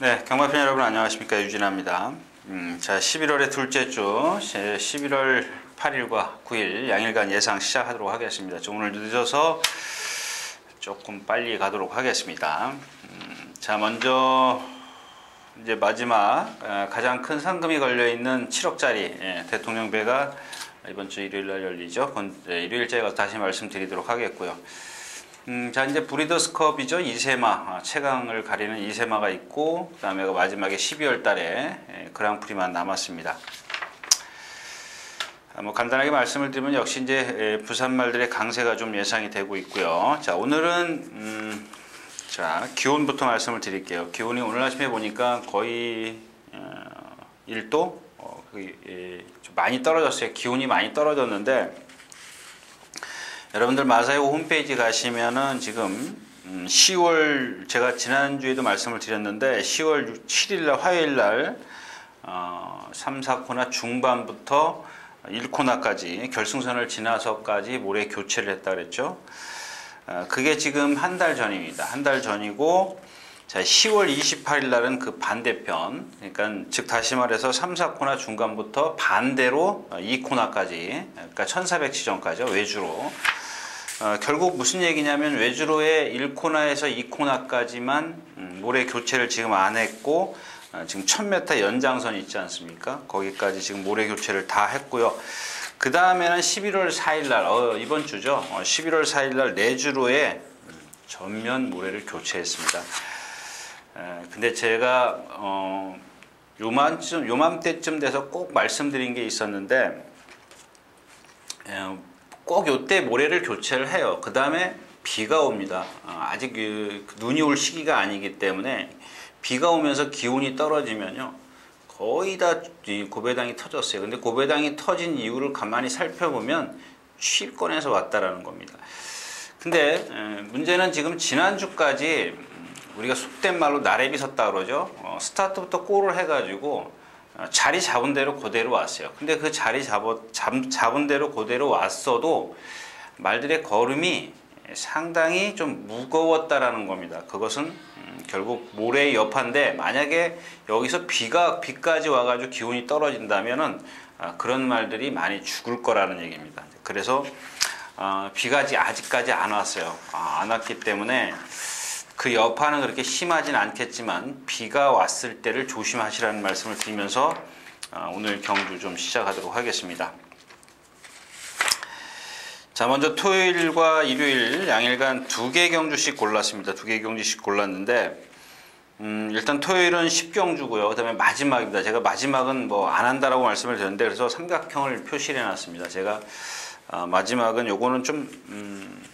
네, 경마편 여러분 안녕하십니까, 유진아입니다. 자, 11월의 둘째 주 11월 8일과 9일 양일간 예상 시작하도록 하겠습니다. 오늘 늦어서 조금 빨리 가도록 하겠습니다. 자, 먼저 이제 마지막 가장 큰 상금이 걸려있는 7억짜리 대통령배가 이번 주 일요일날 열리죠. 일요일째 가서 다시 말씀드리도록 하겠고요. 자, 이제 브리더스컵이죠. 2세마, 최강을 가리는 2세마가 있고, 그 다음에 마지막에 12월 달에 그랑프리만 남았습니다. 뭐 간단하게 말씀을 드리면 역시 이제 부산말들의 강세가 좀 예상이 되고 있고요. 자, 오늘은 자, 기온부터 말씀을 드릴게요. 기온이 오늘 아침에 보니까 거의 1도 좀 많이 떨어졌어요. 기온이 많이 떨어졌는데, 여러분들 마사이오 홈페이지 가시면은 지금 10월, 제가 지난주에도 말씀을 드렸는데 10월 7일날 화요일날 3, 4코나 중반부터 1코나까지 결승선을 지나서까지 모레 교체를 했다 그랬죠. 그게 지금 한 달 전입니다. 한 달 전이고, 자, 10월 28일 날은 그 반대편, 그러니까 즉 다시 말해서 3, 4코나 중간부터 반대로 2코나까지, 그러니까 1400지점까지요, 외주로. 결국 무슨 얘기냐면 외주로의 1코나에서 2코나까지만 모래 교체를 지금 안 했고, 지금 1000m 연장선 있지 않습니까? 거기까지 지금 모래 교체를 다 했고요. 그 다음에는 11월 4일날, 이번 주죠. 11월 4일날 내주로에 전면 모래를 교체했습니다. 근데 제가 요맘때쯤 돼서 꼭 말씀드린 게 있었는데, 꼭 요때 모래를 교체를 해요. 그 다음에 비가 옵니다. 아직 눈이 올 시기가 아니기 때문에 비가 오면서 기온이 떨어지면요, 거의 다 고배당이 터졌어요. 근데 고배당이 터진 이유를 가만히 살펴보면 취일권에서 왔다라는 겁니다. 근데 문제는 지금 지난주까지 우리가 속된 말로 나래비 섰다 그러죠. 스타트부터 골을 해가지고 자리 잡은 대로 그대로 왔어요. 근데 그 자리 잡은 대로 그대로 왔어도 말들의 걸음이 상당히 좀 무거웠다라는 겁니다. 그것은 결국 모래의 여파인데, 만약에 여기서 비까지 와가지고 기온이 떨어진다면은 그런 말들이 많이 죽을 거라는 얘기입니다. 그래서 비가 아직까지 안 왔어요. 안 왔기 때문에 그 여파는 그렇게 심하진 않겠지만 비가 왔을 때를 조심하시라는 말씀을 드리면서 오늘 경주 좀 시작하도록 하겠습니다. 자, 먼저 토요일과 일요일 양일간 2개 경주씩 골랐습니다. 2개 경주씩 골랐는데, 일단 토요일은 10경주고요. 그 다음에 마지막입니다. 제가 마지막은 뭐 안 한다라고 말씀을 드렸는데, 그래서 삼각형을 표시를 해놨습니다. 제가 마지막은 요거는 좀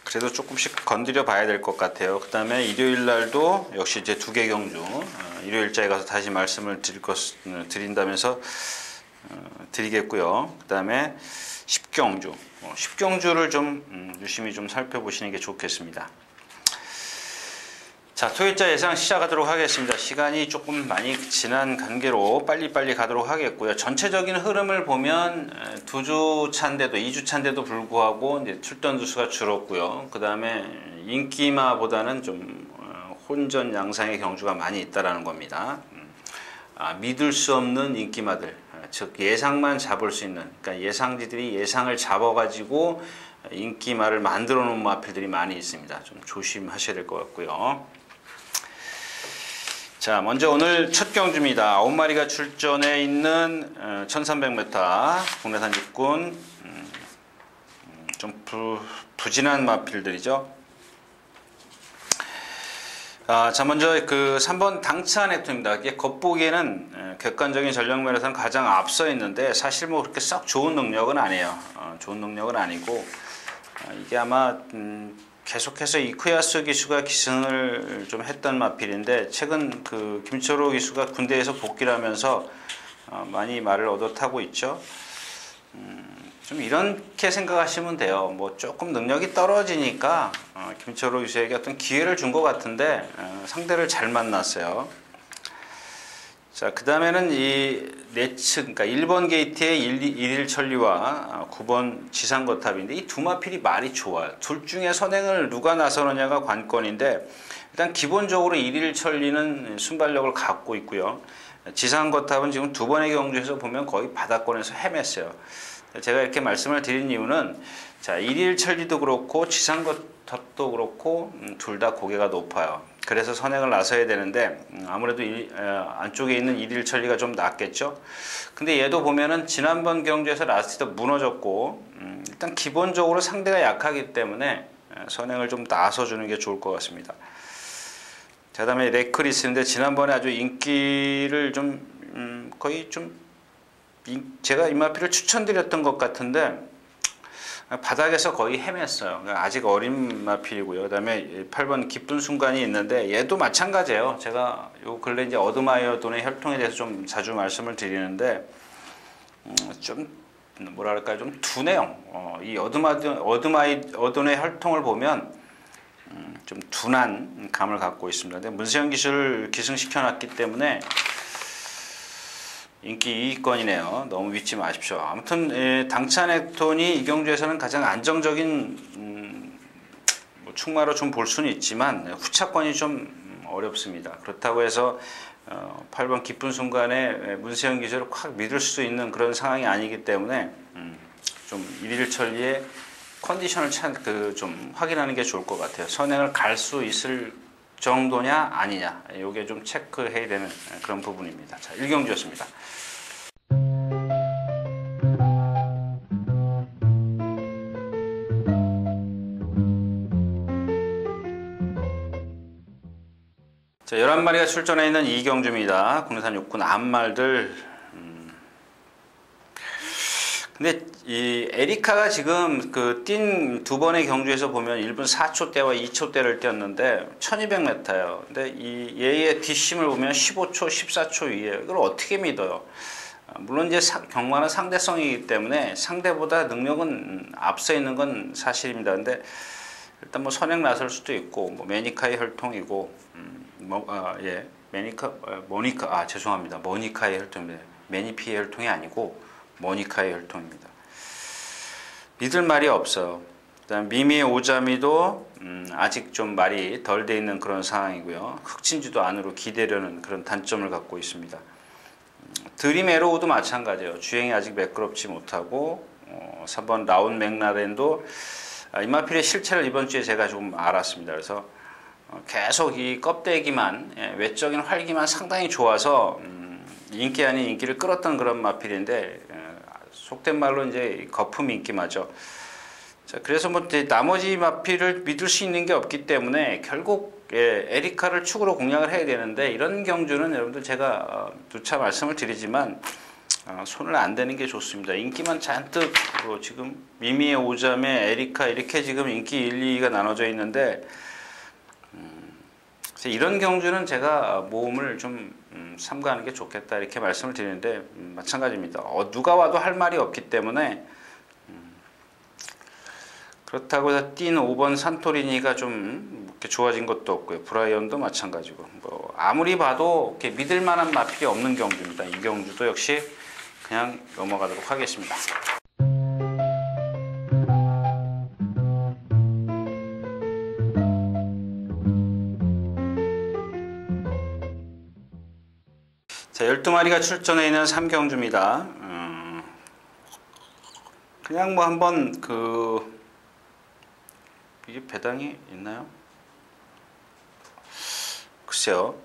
그래도 조금씩 건드려 봐야 될 것 같아요. 그 다음에 일요일 날도 역시 이제 2개 경주, 일요일자에 가서 다시 말씀을 드린다면서 드리겠고요. 그 다음에 10경주, 10경주를 좀 유심히 좀 살펴보시는 게 좋겠습니다. 자, 토요일자 예상 시작하도록 하겠습니다. 시간이 조금 많이 지난 관계로 빨리빨리 가도록 하겠고요. 전체적인 흐름을 보면 2주 차인데도, 2주 차인데도 불구하고 이제 출전 두수가 줄었고요. 그 다음에 인기마보다는 좀 혼전 양상의 경주가 많이 있다라는 겁니다. 믿을 수 없는 인기마들, 즉 예상만 잡을 수 있는, 그러니까 예상지들이 예상을 잡아가지고 인기마를 만들어 놓은 마필들이 많이 있습니다. 좀 조심하셔야 될 것 같고요. 자, 먼저 오늘 첫 경주입니다. 9마리가 출전해 있는 1300m 국내산 직군, 좀 부진한 마필들이죠. 자, 먼저 그 3번 당차한 neptun입니다. 이게 겉보기에는 객관적인 전력 면에서는 가장 앞서 있는데, 사실 뭐 그렇게 썩 좋은 능력은 아니에요. 좋은 능력은 아니고, 이게 아마 계속해서 이쿠야스 기수가 기승을 좀 했던 마필인데, 최근 그 김철호 기수가 군대에서 복귀를 하면서 많이 말을 얻어 타고 있죠. 좀 이렇게 생각하시면 돼요. 뭐 조금 능력이 떨어지니까 김철호 기수에게 어떤 기회를 준 것 같은데 상대를 잘 만났어요. 자, 그 다음에는 이 내측, 그러니까 1번 게이트의 1일 천리와 9번 지상거탑인데, 이 두 마필이 말이 좋아요. 둘 중에 선행을 누가 나서느냐가 관건인데, 일단 기본적으로 일일천리는 순발력을 갖고 있고요. 지상거탑은 지금 두 번의 경주에서 보면 거의 바닥권에서 헤맸어요. 제가 이렇게 말씀을 드린 이유는 자, 일일천리도 그렇고 지상거탑도 그렇고 둘 다 고개가 높아요. 그래서 선행을 나서야 되는데 아무래도 안쪽에 있는 일일천리가 좀 낫겠죠. 근데 얘도 보면은 지난번 경주에서 라스트도 무너졌고 일단 기본적으로 상대가 약하기 때문에 선행을 좀 나서주는 게 좋을 것 같습니다. 자, 다음에 레크리스인데 지난번에 아주 인기를 좀 거의 좀 제가 이마피를 추천드렸던 것 같은데 바닥에서 거의 헤맸어요. 아직 어린 마필이고요. 그 다음에 8번 기쁜 순간이 있는데 얘도 마찬가지예요. 제가 요 근래 이제 어드마이어돈의 혈통에 대해서 좀 자주 말씀을 드리는데 좀 뭐랄까 좀 둔해요. 이 어드마이어돈의 혈통을 보면 좀 둔한 감을 갖고 있습니다. 근데 문세영 기술을 기승시켜놨기 때문에 인기 2위권이네요. 너무 믿지 마십시오. 아무튼 당찬액톤이 이 경주에서는 가장 안정적인 뭐 충마로 좀 볼 수는 있지만 후차권이 좀 어렵습니다. 그렇다고 해서 8번 기쁜 순간에 문세영 기술을 확 믿을 수 있는 그런 상황이 아니기 때문에 좀 일일천리의 컨디션을 좀 확인하는 게 좋을 것 같아요. 선행을 갈 수 있을 정도냐 아니냐 이게 좀 체크해야 되는 그런 부분입니다. 자, 1경주였습니다. 자, 11마리가 출전해 있는 2경주입니다. 국내산 육군 암말들. 근데 이 에리카가 지금 그 뛴 두 번의 경주에서 보면 1분 4초대와 2초대를 뛰었는데 1200m예요. 근데 이 얘의 뒷심을 보면 15초, 14초 위에 이걸 어떻게 믿어요? 물론 이제 경마는 상대성이기 때문에 상대보다 능력은 앞서 있는 건 사실입니다. 근데 일단 뭐 선행 나설 수도 있고 뭐 매니카의 혈통이고 죄송합니다. 모니카의 혈통입니다. 매니피의 혈통이 아니고 모니카의 혈통입니다. 믿을 말이 없어요. 그다음 미미의 오자미도 아직 좀 말이 덜 돼 있는 그런 상황이고요. 흑진주도 안으로 기대려는 그런 단점을 갖고 있습니다. 드림 에로우도 마찬가지예요. 주행이 아직 매끄럽지 못하고 3번 라운 맥라렌도 이마필의 실체를 이번 주에 제가 좀 알았습니다. 그래서 계속 이 껍데기만 외적인 활기만 상당히 좋아서 인기 아닌 인기를 끌었던 그런 마필인데 속된 말로 이제 거품 인기마죠. 자, 그래서 뭐 나머지 마필을 믿을 수 있는 게 없기 때문에 결국 에리카를 축으로 공략을 해야 되는데 이런 경주는 여러분들 제가 누차 말씀을 드리지만 손을 안 대는 게 좋습니다. 인기만 잔뜩 지금 미미의 오자매 에리카 이렇게 지금 인기 1, 2위가 나눠져 있는데 이런 경주는 제가 모험을 좀 삼가하는 게 좋겠다 이렇게 말씀을 드리는데 마찬가지입니다. 누가 와도 할 말이 없기 때문에 그렇다고 해서 뛴 5번 산토리니가 좀 이렇게 좋아진 것도 없고요. 브라이언도 마찬가지고 뭐 아무리 봐도 이렇게 믿을 만한 마필이 없는 경주입니다. 이 경주도 역시 그냥 넘어가도록 하겠습니다. 자, 12마리가 출전해 있는 3경주입니다. 그냥 뭐 한번 이게 배당이 있나요? 글쎄요.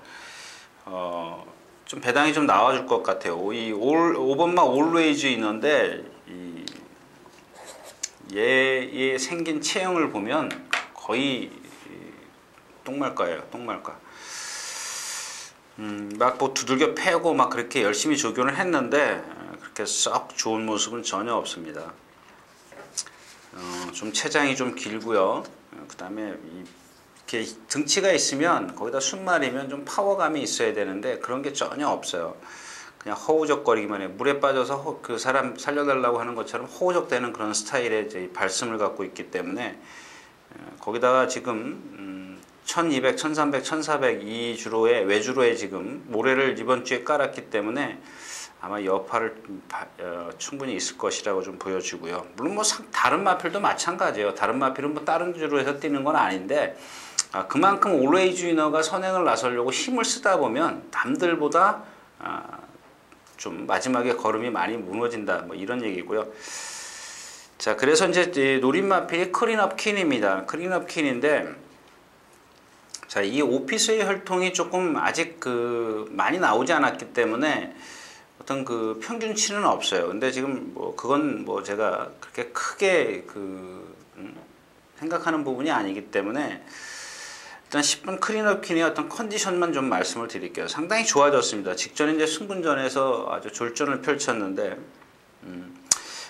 좀 배당이 좀 나와줄 것 같아요. 이 5번마 올웨이즈 있는데 얘의 생긴 체형을 보면 거의 똥말과예요. 똥말과. 막 뭐 두들겨 패고 막 그렇게 열심히 조교를 했는데 그렇게 썩 좋은 모습은 전혀 없습니다. 좀 체장이 좀 길고요. 그 다음에 이렇게 등치가 있으면 거기다 순말이면 좀 파워감이 있어야 되는데 그런 게 전혀 없어요. 그냥 허우적거리기만 해요. 물에 빠져서 그 사람 살려달라고 하는 것처럼 허우적대는 그런 스타일의 이제 발성을 갖고 있기 때문에 거기다가 지금 1200, 1300, 1400 이 주로에 외주로에 지금 모래를 이번 주에 깔았기 때문에 아마 여파를 충분히 있을 것이라고 좀 보여지고요. 물론 뭐 다른 마필도 마찬가지예요. 다른 마필은 뭐 다른 주로에서 뛰는 건 아닌데 그만큼 올웨이즈 위너가 선행을 나서려고 힘을 쓰다 보면 남들보다 좀 마지막에 걸음이 많이 무너진다, 뭐 이런 얘기고요. 자, 그래서 이제 노린마필이 클린업 퀸입니다. 클린업 퀸인데, 자, 이 오피스의 혈통이 조금 아직 많이 나오지 않았기 때문에 어떤 평균치는 없어요. 근데 지금 뭐 그건 뭐 제가 그렇게 크게 생각하는 부분이 아니기 때문에 일단 10분 클린업 퀸의 어떤 컨디션만 좀 말씀을 드릴게요. 상당히 좋아졌습니다. 직전에 이제 승분전에서 아주 졸전을 펼쳤는데,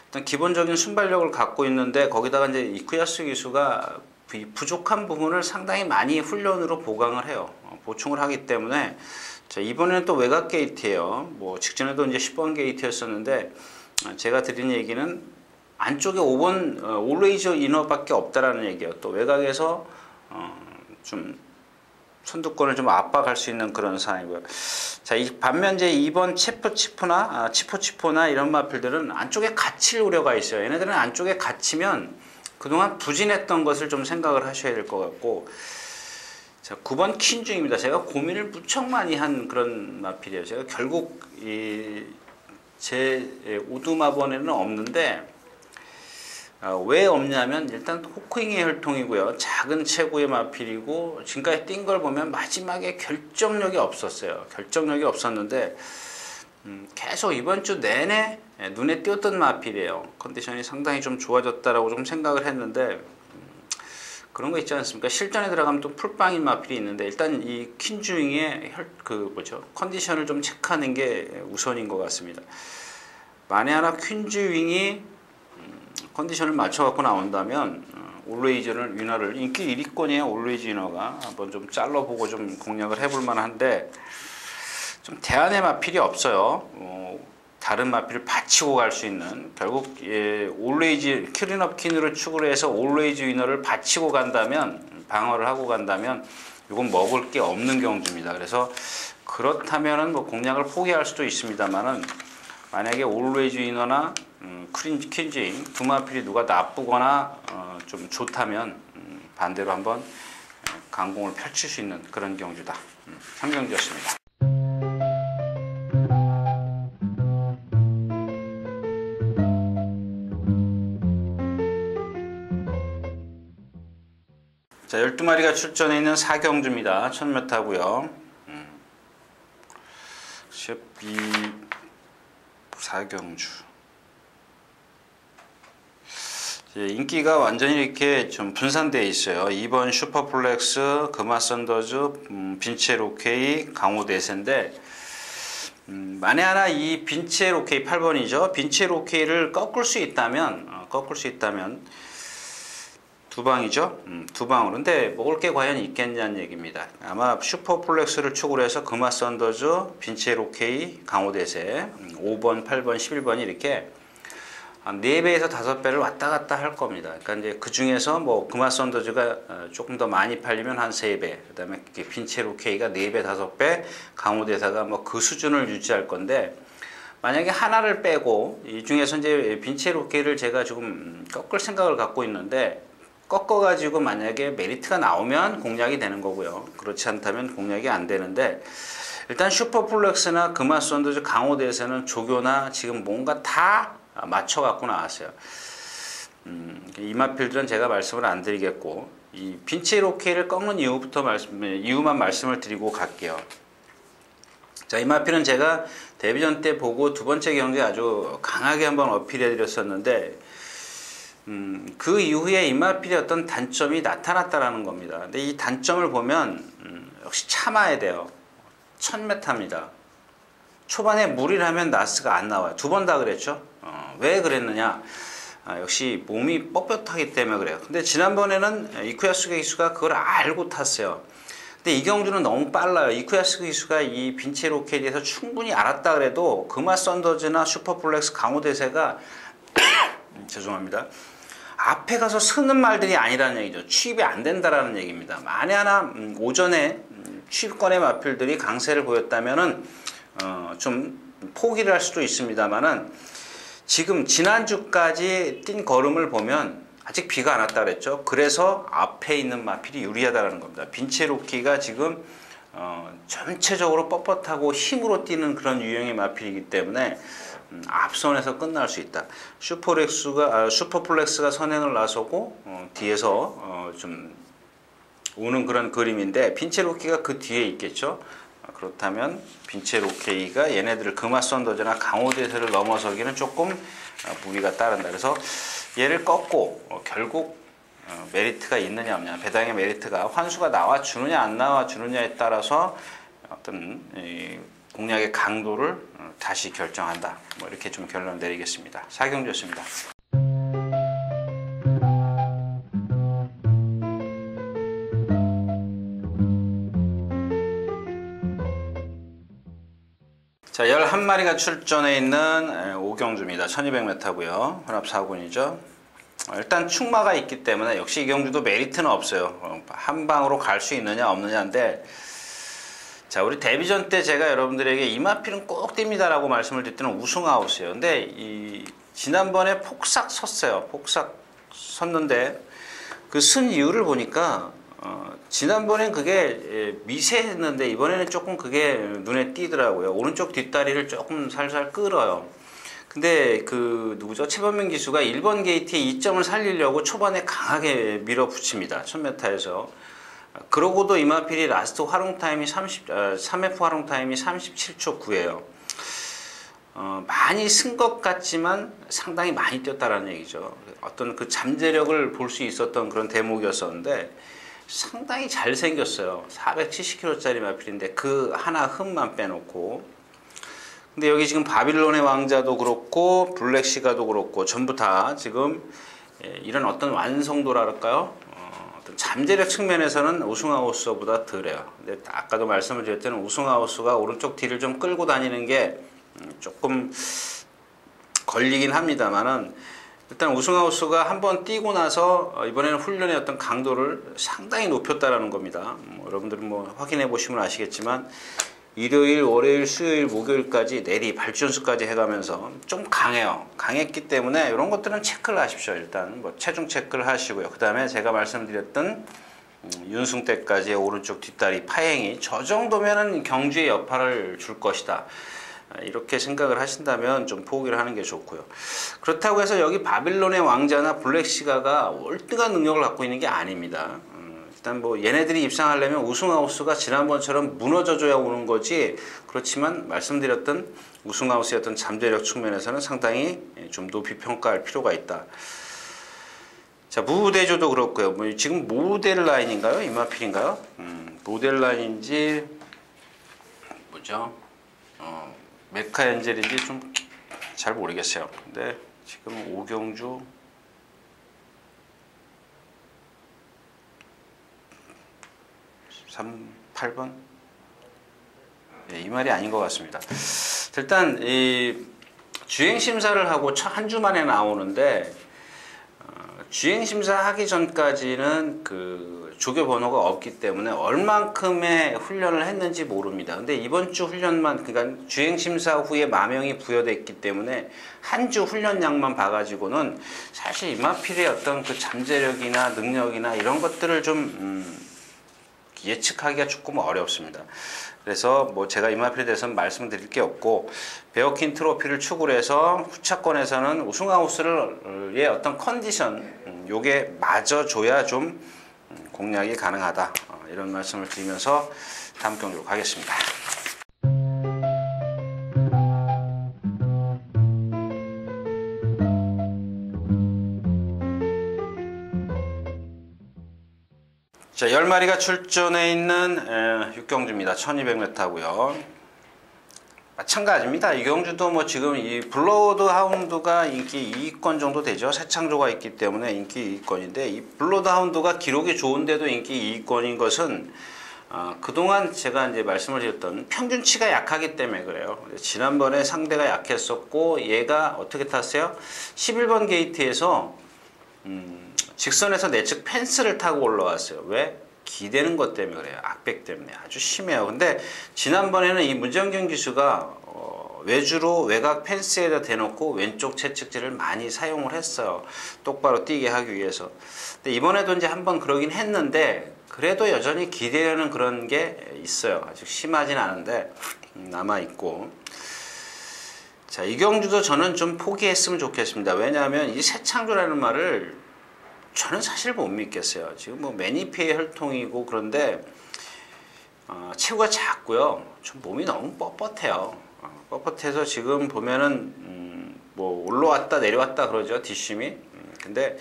일단 기본적인 순발력을 갖고 있는데, 거기다가 이제 이쿠야스 기수가 부족한 부분을 상당히 많이 훈련으로 보강을 해요. 보충을 하기 때문에, 자, 이번에는 또 외곽 게이트예요. 뭐 직전에도 이제 10번 게이트였었는데, 제가 드린 얘기는 안쪽에 5번 올웨이즈 이너밖에 없다라는 얘기예요. 또 외곽에서 좀 선두권을 좀 압박할 수 있는 그런 상황이고요. 자, 반면 이제 2번 치포치포나 이런 마필들은 안쪽에 갇힐 우려가 있어요. 얘네들은 안쪽에 갇히면 그동안 부진했던 것을 좀 생각을 하셔야 될 것 같고, 자, 9번 퀸중입니다. 제가 고민을 무척 많이 한 그런 마필이에요. 제가 결국 제 우두마번에는 없는데, 왜 없냐면 일단 호크잉의 혈통이고요. 작은 체구의 마필이고, 지금까지 뛴 걸 보면 마지막에 결정력이 없었어요. 결정력이 없었는데 계속 이번 주 내내 눈에 띄었던 마필이에요. 컨디션이 상당히 좀 좋아졌다라고 좀 생각을 했는데, 그런 거 있지 않습니까? 실전에 들어가면 또 풀빵인 마필이 있는데, 일단 이 퀸주잉의 컨디션을 좀 체크하는 게 우선인 것 같습니다. 만에 하나 퀸주잉이 컨디션을 맞춰갖고 나온다면 올웨이즈 위너를, 인기 1위권이에요. 올웨이즈 위너가 한번 좀 잘라보고 좀 공략을 해볼 만한데, 좀 대안의 마필이 없어요. 다른 마필을 받치고 갈 수 있는, 결국 올웨이즈 클린업 퀸으로 축을 해서 올웨이즈 위너를 받치고 간다면, 방어를 하고 간다면 이건 먹을 게 없는 경주입니다. 그래서 그렇다면은 뭐 공략을 포기할 수도 있습니다만은, 만약에 올웨이즈 위너나 퀸주잉 두 마필이 누가 나쁘거나 좀 좋다면 반대로 한번 강공을 펼칠 수 있는 그런 경주다. 3경주였습니다. 자, 12마리가 출전해 있는 4경주입니다. 1000m고요. 4경주. 인기가 완전히 이렇게 좀 분산되어 있어요. 2번 슈퍼플렉스, 금화썬더즈, 빈체로케이, 강호대세인데, 만에 하나 이 빈체로케이 8번이죠. 빈체로케이를 꺾을 수 있다면 두 방이죠. 두 방으로. 근데 먹을 게 과연 있겠냐는 얘기입니다. 아마 슈퍼플렉스를 축으로 해서 금화썬더즈, 빈체로케이, 강호대세, 5번, 8번, 11번이 이렇게 4배에서 5배를 왔다 갔다 할 겁니다. 그러니까 이제 그 중에서 뭐 금화썬더즈가 조금 더 많이 팔리면 한 3배, 그 다음에 빈체로케이가 4배, 5배, 강호대사가 뭐 그 수준을 유지할 건데, 만약에 하나를 빼고, 이 중에서 이제 빈체로케이를 제가 지금 꺾을 생각을 갖고 있는데, 꺾어가지고 만약에 메리트가 나오면 공략이 되는 거고요. 그렇지 않다면 공략이 안 되는데, 일단 슈퍼플렉스나 금화썬더즈, 강호대사는 조교나 지금 뭔가 다 맞춰 갖고 나왔어요. 이 마필들은 제가 말씀을 안 드리겠고, 이 빈체로케이를 꺾는 이유만 말씀을 드리고 갈게요. 자, 이 마필은 제가 데뷔전 때 보고 두 번째 경기에 아주 강하게 한번 어필해 드렸었는데, 그 이후에 이 마필의 어떤 단점이 나타났다라는 겁니다. 근데 이 단점을 보면 역시 참아야 돼요. 1000m입니다. 초반에 무리를 하면 나스가 안 나와요. 두 번 다 그랬죠. 왜 그랬느냐? 역시 몸이 뻣뻣하기 때문에 그래요. 근데 지난번에는 이쿠야스게 기수가 그걸 알고 탔어요. 근데 이 경주는 너무 빨라요. 이쿠야스게 기수가 이 빈체로케이에 대해서 충분히 알았다 그래도 금화썬더즈나 슈퍼플렉스, 강호대세가 죄송합니다. 앞에 가서 쓰는 말들이 아니라는 얘기죠. 취입이 안 된다라는 얘기입니다. 만에 하나 오전에 취입권의 마필들이 강세를 보였다면은 좀 포기를 할 수도 있습니다만은, 지금 지난주까지 뛴 걸음을 보면 아직 비가 안 왔다 그랬죠. 그래서 앞에 있는 마필이 유리하다는 겁니다. 빈체로키가 지금 전체적으로 뻣뻣하고 힘으로 뛰는 그런 유형의 마필이기 때문에 앞선에서 끝날 수 있다. 슈퍼플렉스가 선행을 나서고 뒤에서 좀 오는 그런 그림인데 빈체로키가 그 뒤에 있겠죠. 그렇다면 빈체로키가 얘네들을 금화선더즈나 강호대세를 넘어서기는 조금 무리가 따른다. 그래서 얘를 꺾고 결국 메리트가 있느냐 없느냐, 배당의 메리트가 환수가 나와 주느냐 안 나와 주느냐에 따라서 어떤 공략의 강도를 다시 결정한다. 뭐 이렇게 좀 결론 내리겠습니다. 사경주였습니다. 자, 11마리가 출전해 있는 오경주입니다. 1200m고요. 혼합 4군이죠. 일단 충마가 있기 때문에 역시 이 경주도 메리트는 없어요. 한 방으로 갈 수 있느냐 없느냐인데, 자, 우리 데뷔전 때 제가 여러분들에게 이 마필은 꼭 뜁니다 라고 말씀을 드릴 때는 우승아웃이에요. 근데 지난번에 폭삭 섰어요. 폭삭 섰는데 그 쓴 이유를 보니까 지난번엔 그게 미세했는데 이번에는 조금 그게 눈에 띄더라고요. 오른쪽 뒷다리를 조금 살살 끌어요. 근데 그 누구죠? 최범민 기수가 1번 게이트의 2점을 살리려고 초반에 강하게 밀어붙입니다. 1000m에서. 그러고도 이마필이 라스트 활용 타임이 3F 활용 타임이 37초 9예요. 많이 쓴 것 같지만 상당히 많이 뛰었다라는 얘기죠. 어떤 그 잠재력을 볼 수 있었던 그런 대목이었었는데 상당히 잘생겼어요. 470kg짜리 마필인데 그 하나 흠만 빼놓고. 근데 여기 지금 바빌론의 왕자도 그렇고 블랙시가도 그렇고 전부 다 지금 이런 어떤 완성도랄까요? 어떤 잠재력 측면에서는 우승아우스보다 덜해요. 근데 아까도 말씀을 드렸던 우승아우스가 오른쪽 뒤를 좀 끌고 다니는 게 조금 걸리긴 합니다만은 일단 우승하우스가 한번 뛰고 나서 이번에는 훈련의 어떤 강도를 상당히 높였다라는 겁니다. 여러분들은 뭐 확인해 보시면 아시겠지만 일요일, 월요일, 수요일, 목요일까지 내리 발전수까지 해가면서 좀 강해요. 강했기 때문에 이런 것들은 체크를 하십시오. 일단 뭐 체중 체크를 하시고요. 그 다음에 제가 말씀드렸던 윤승 때까지의 오른쪽 뒷다리 파행이 저 정도면은 경주의 여파를 줄 것이다. 이렇게 생각을 하신다면 좀 포기를 하는 게 좋고요. 그렇다고 해서 여기 바빌론의 왕자나 블랙시가가 월등한 능력을 갖고 있는 게 아닙니다. 일단 뭐 얘네들이 입상하려면 우승하우스가 지난번처럼 무너져줘야 오는 거지, 그렇지만 말씀드렸던 우승하우스의 어떤 잠재력 측면에서는 상당히 좀 높이 평가할 필요가 있다. 자, 무대조도 그렇고요. 뭐 지금 모델 라인인가요? 이마필인가요? 모델 라인인지 뭐죠? 메카 엔젤인지 좀 잘 모르겠어요. 근데 지금 오경주 8번? 네, 이 말이 아닌 것 같습니다. 일단 이 주행심사를 하고 한 주 만에 나오는데 주행심사 하기 전까지는 그 조교 번호가 없기 때문에 얼만큼의 훈련을 했는지 모릅니다. 근데 이번 주 훈련만, 그러니까 주행심사 후에 마명이 부여됐기 때문에 한 주 훈련량만 봐가지고는 사실 이마필의 어떤 그 잠재력이나 능력이나 이런 것들을 좀 예측하기가 조금 어렵습니다. 그래서 뭐 제가 이마필에 대해서는 말씀드릴 게 없고, 베어킨 트로피를 축으로 해서 후차권에서는 우승하우스의 어떤 컨디션 요게 맞아줘야 좀 공략이 가능하다, 이런 말씀을 드리면서 다음 경기로 가겠습니다. 자, 10마리가 출전해 있는 6경주입니다. 1200m고요. 마찬가지입니다. 이 경주도 뭐 지금 이 블러드 하운드가 인기 2위권 정도 되죠. 새 창조가 있기 때문에 인기 2위권인데, 이 블러드 하운드가 기록이 좋은데도 인기 2위권인 것은 그동안 제가 이제 말씀을 드렸던 평균치가 약하기 때문에 그래요. 지난번에 상대가 약했었고 얘가 어떻게 탔어요? 11번 게이트에서 직선에서 내측 펜스를 타고 올라왔어요. 왜? 기대는 것 때문에 그래요. 악백 때문에 아주 심해요. 근데 지난번에는 이 문정균 기수가 외주로 외곽 펜스에다 대놓고 왼쪽 채찍질을 많이 사용을 했어요. 똑바로 뛰게 하기 위해서. 근데 이번에도 이제 한번 그러긴 했는데 그래도 여전히 기대하는 그런 게 있어요. 아직 심하진 않은데 남아있고. 자, 이경주도 저는 좀 포기했으면 좋겠습니다. 왜냐하면 이 새창조라는 말을 저는 사실 못 믿겠어요. 지금 뭐 매니페의 혈통이고 그런데 체구가 작고요. 좀 몸이 너무 뻣뻣해요. 뻣뻣해서 지금 보면은 뭐 올라왔다 내려왔다 그러죠. 뒷심이. 근데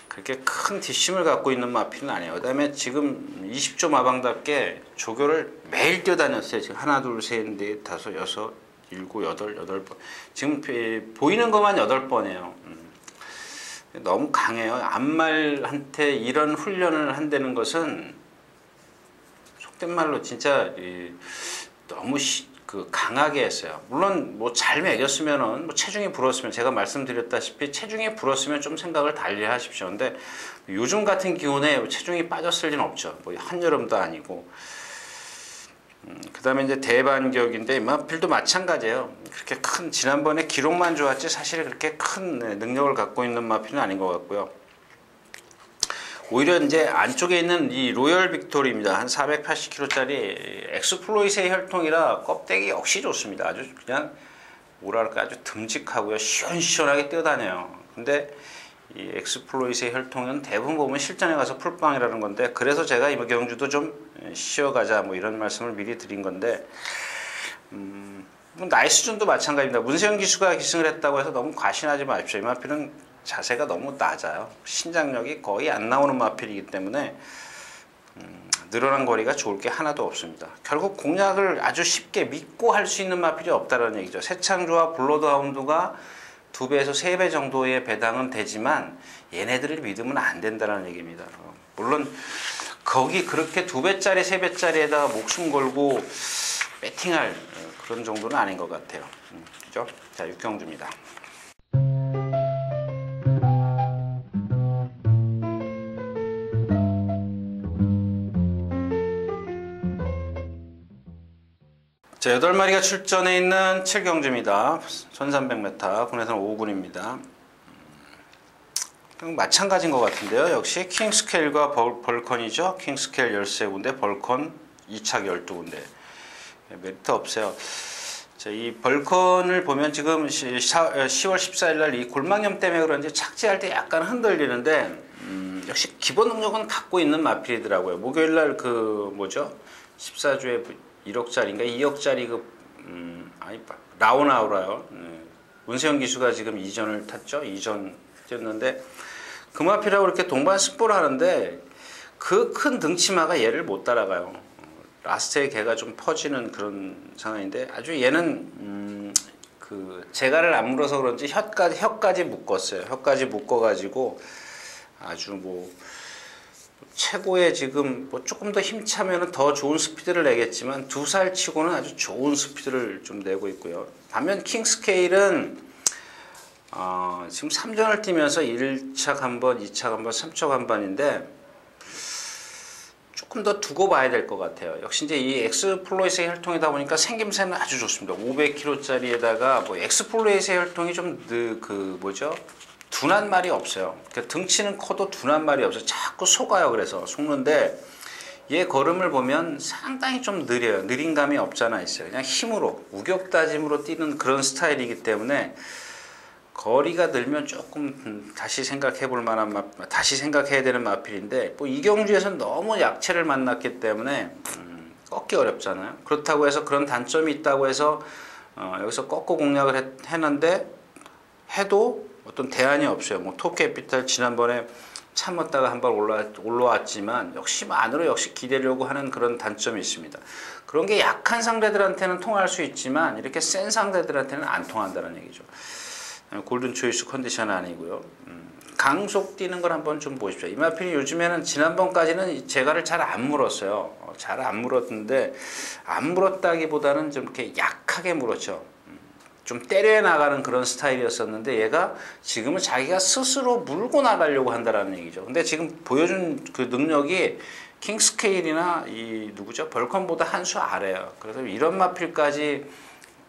그렇게 큰 뒷심을 갖고 있는 마필은 아니에요. 그 다음에 지금 20조 마방답게 조교를 매일 뛰어다녔어요. 지금 하나, 둘, 셋, 넷, 다섯, 여섯, 일곱, 여덟 번. 지금 보이는 것만 8번이에요. 너무 강해요. 암말한테 이런 훈련을 한다는 것은 속된 말로 진짜 너무 강하게 했어요. 물론 뭐 잘 먹였으면은 뭐 체중이 불었으면 제가 말씀드렸다시피 체중이 불었으면 좀 생각을 달리 하십시오. 근데 요즘 같은 기온에 체중이 빠졌을 리는 없죠. 뭐 한여름도 아니고. 그 다음에 이제 대반격인데 이마필도 마찬가지예요. 그렇게 큰 지난번에 기록만 좋았지 사실 그렇게 큰 능력을 갖고 있는 마필은 아닌 것 같고요. 오히려 이제 안쪽에 있는 이 로열 빅토리입니다. 한 480kg짜리 엑스플로이트의 혈통이라 껍데기 역시 좋습니다. 아주 그냥 뭐랄까 아주 듬직하고요. 시원시원하게 뛰어다녀요. 근데 이 엑스플로이트의 혈통은 대부분 보면 실전에 가서 풀빵이라는 건데 그래서 제가 이경주도 좀 쉬어가자 뭐 이런 말씀을 미리 드린 건데 나이 수준도 마찬가지입니다. 문세영 기수가 기승을 했다고 해서 너무 과신하지 마십시오. 이마필은 자세가 너무 낮아요. 신장력이 거의 안 나오는 마필이기 때문에 늘어난 거리가 좋을 게 하나도 없습니다. 결국 공략을 아주 쉽게 믿고 할 수 있는 마필이 없다는 얘기죠. 새창조와 블러드하운드가 2배에서 3배 정도의 배당은 되지만 얘네들을 믿으면 안 된다는 얘기입니다. 물론 거기 그렇게 2배짜리 3배짜리에다가 목숨 걸고 배팅할 그런 정도는 아닌 것 같아요. 그죠? 자, 육경주입니다. 자, 8마리가 출전해 있는 7경주입니다. 1300m, 국내선 5군입니다. 마찬가지인 것 같은데요. 역시 킹스케일과 벌컨이죠. 킹스케일 13군데, 벌컨 2착 12군데. 메리트 없어요. 자, 이 벌컨을 보면 지금 10월 14일 날 이 골망염 때문에 그런지 착지할 때 약간 흔들리는데, 역시 기본 능력은 갖고 있는 마필이더라고요. 목요일 날 그, 뭐죠? 14주에 1억짜리인가 2억짜리 라오나우라요. 문세영 기수가 지금 이전을 탔죠. 이전 뛰었는데 그 마필하고 이렇게 동반 승부를 하는데 그 큰 등치마가 얘를 못 따라가요. 라스트에 걔가 좀 퍼지는 그런 상황인데 아주 얘는 그 재갈을 안 물어서 그런지 혀까지 묶었어요. 혀까지 묶어가지고 아주 뭐 최고의 지금 뭐 조금 더 힘차면 더 좋은 스피드를 내겠지만 2살 치고는 아주 좋은 스피드를 좀 내고 있고요. 반면 킹스케일은 지금 3전을 뛰면서 1착 한 번, 2착 한 번, 3척 한 번인데 조금 더 두고 봐야 될 것 같아요. 역시 이제 이 엑스플로이트의 혈통이다 보니까 생김새는 아주 좋습니다. 500kg짜리에다가 뭐 엑스플로이트의 혈통이 좀 뭐죠? 둔한 말이 없어요. 그러니까 등치는 커도 둔한 말이 없어요. 자꾸 속아요. 그래서 속는데 얘 걸음을 보면 상당히 좀 느려요. 느린 감이 없잖아 있어요. 그냥 힘으로 우격다짐으로 뛰는 그런 스타일이기 때문에 거리가 늘면 조금 다시 생각해 볼 만한 다시 생각해야 되는 마필인데 뭐 이경주에서는 너무 약체를 만났기 때문에 꺾기 어렵잖아요. 그렇다고 해서 그런 단점이 있다고 해서 여기서 꺾고 공략을 했는데 해도 어떤 대안이 없어요. 뭐 토캐피탈 지난번에 참았다가 한 번 올라왔지만 역시 안으로 역시 기대려고 하는 그런 단점이 있습니다. 그런 게 약한 상대들한테는 통할 수 있지만 이렇게 센 상대들한테는 안 통한다는 얘기죠. 골든 초이스 컨디션은 아니고요. 강속 뛰는 걸 한번 좀 보십시오. 이마필이 요즘에는 지난번까지는 재갈을 잘 안 물었어요. 잘 안 물었는데 안 물었다기보다는 좀 이렇게 약하게 물었죠. 좀 때려 나가는 그런 스타일이었었는데 얘가 지금은 자기가 스스로 물고 나가려고 한다라는 얘기죠. 근데 지금 보여준 그 능력이 킹스케일이나 이 누구죠? 벌컨보다 한 수 아래요. 그래서 이런 마필까지